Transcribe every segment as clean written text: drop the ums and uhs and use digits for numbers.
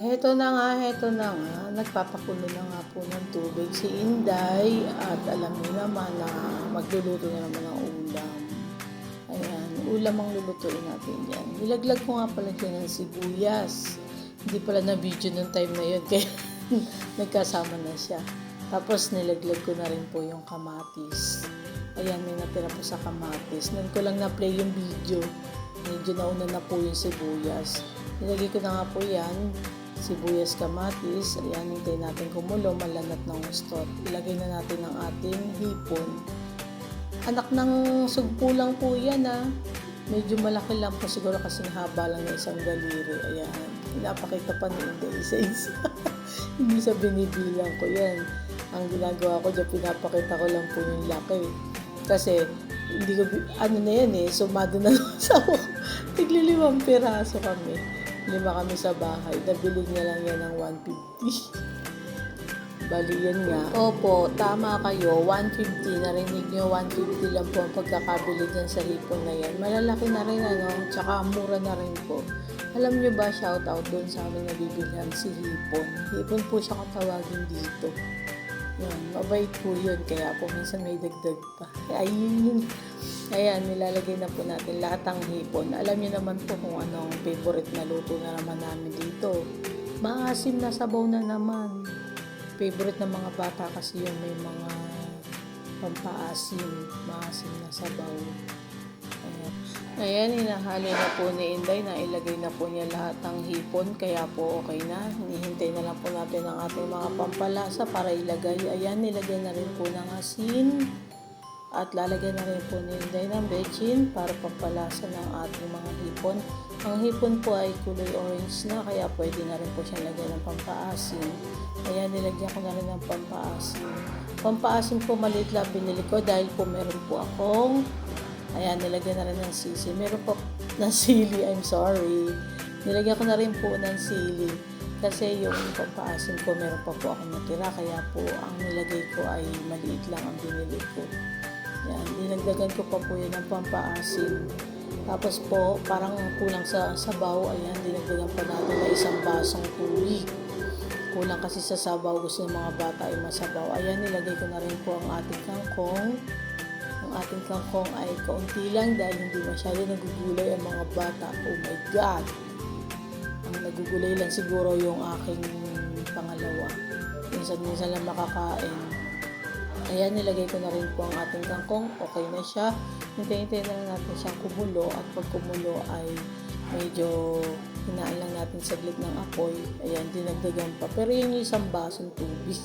Heto na nga, nagpapakulo na nga po ng tubig si Inday at alam niyo naman na magluluto na naman ng ulam. Ayan, ulam ang lulutuin natin dyan. Nilaglag ko nga pala dyan ng sibuyas. Hindi pala na video nung time na yun kaya nagkasama na siya. Tapos nilaglag ko na rin po yung kamatis. Ayan, may natira po sa kamatis. Nun ko lang na-play yung video. Medyo nauna na po yung sibuyas. Nilagay ko na nga po yan. Sibuyas, kamatis, ayan, hintayin natin kumulo, malanat ng gusto. Ilagay na natin ang ating hipon. Anak ng sugpo lang po yan Medyo malaki lang po siguro kasi haba lang ng isang daliri. Ayan, pinapakita pa ni Inday isa-isa. Hindi sa binibilang ko yan. Ang ginagawa ko dyan, pinapakita ko lang po yung laki. Kasi, hindi ko, sumado na sa ako. Tigli-5 piraso kami. 5 kami sa bahay. Nabili niya lang yan ng 150. Bali yan nga. Opo, tama kayo. 150. Narinig nyo, 150 lang po ang pagkakabili dyan sa hipon na yan. Malalaki na rin tsaka mura na rin po. Alam nyo ba, shout out doon sa aming nabibilhan si hipon. Hipon po siya katawagin dito. Yan, mabait po yun. Kaya po minsan may dagdag pa. Ayun. Ayan, nilalagay na po natin lahat ng hipon. Alam niyo naman po kung anong favorite na luto na naman namin dito. Maasim na sabaw na naman. Favorite ng mga bata kasi yung may mga pampaasim. Maasim na sabaw. Ayan, hinahalo na po ni Inday na ilagay na po niya lahat ng hipon. Kaya po okay na. Hinihintay na lang po natin ang ating mga pampalasa para ilagay. Ayan, nilagay na rin po ng asin. At lalagyan na rin po ni Inday ng bechin para pampalasa ng ating mga hipon. Ang hipon po ay kulay orange na kaya pwede na rin po siyang lagyan ng pampaasim. Ayan, nilagyan ko na rin ng pampaasim. Pampaasim po maliit lang binili ko dahil po meron po akong, ayan, nilagyan na rin ng sisi. Meron po ng sili, I'm sorry. Nilagyan ko na rin po ng sili. Kasi yung pampaasim ko meron pa po akong natira kaya po ang nilagay ko ay maliit lang ang binili ko. Yan, dinagdagan ko pa po yan ng pampaasim. Tapos po, parang kulang sa sabaw, ayan, dinagdagan pa natin na 1 basong tubig. Kulang kasi sa sabaw, gusto ng mga bata ay masabaw. Ayan, nilagay ko na rin po ang ating kangkong. Ang ating kangkong ay kaunti lang dahil hindi masyado nagugulay ang mga bata. Oh my God! Ang nagugulay lang siguro yung aking pangalawa. Minsan lang makakain. Ayan, nilagay ko na rin po ang ating kangkong. Okay na siya. Hintayin na lang natin siyang kumulo. At pag kumulo ay medyo hinaan lang natin saglit ng apoy. Ayan, dinagdagan pa. Pero yun yung 1 basong tubig.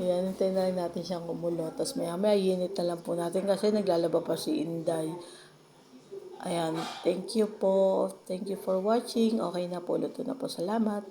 Ayan, hintayin na lang natin siyang kumulo. Tapos maya init na lang po natin kasi naglalaba pa si Inday. Ayan, thank you po. Thank you for watching. Okay na po, luto na po. Salamat.